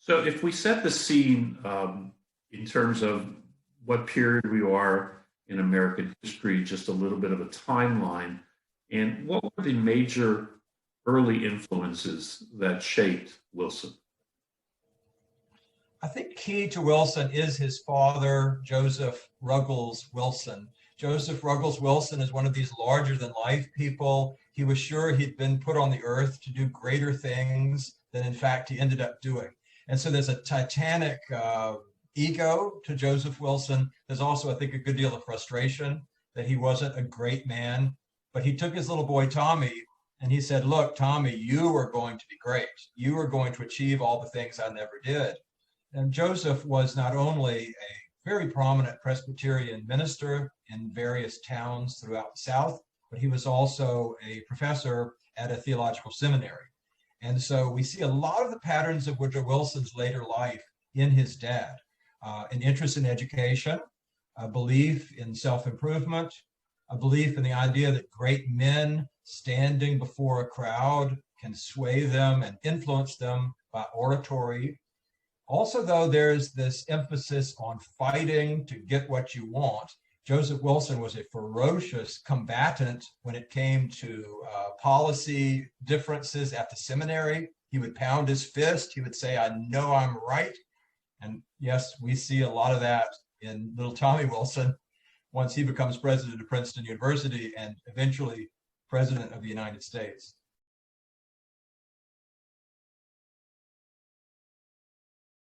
So if we set the scene in terms of what period we are in American history, just a little bit of a timeline, and what were the major early influences that shaped Wilson? I think key to Wilson is his father, Joseph Ruggles Wilson. Joseph Ruggles Wilson is one of these larger than life people. He was sure he'd been put on the earth to do greater things than in fact he ended up doing. And so there's a titanic ego to Joseph Wilson. There's also, I think, a good deal of frustration that he wasn't a great man, but he took his little boy, Tommy, and he said, look, Tommy, you are going to be great. You are going to achieve all the things I never did. And Joseph was not only a very prominent Presbyterian minister in various towns throughout the South, but he was also a professor at a theological seminary. And so we see a lot of the patterns of Woodrow Wilson's later life in his dad. An interest in education, a belief in self-improvement, a belief in the idea that great men standing before a crowd can sway them and influence them by oratory. Also, though, there's this emphasis on fighting to get what you want. Joseph Wilson was a ferocious combatant when it came to policy differences at the seminary. He would pound his fist. He would say, I know I'm right. And yes, we see a lot of that in little Tommy Wilson once he becomes president of Princeton University and eventually president of the United States.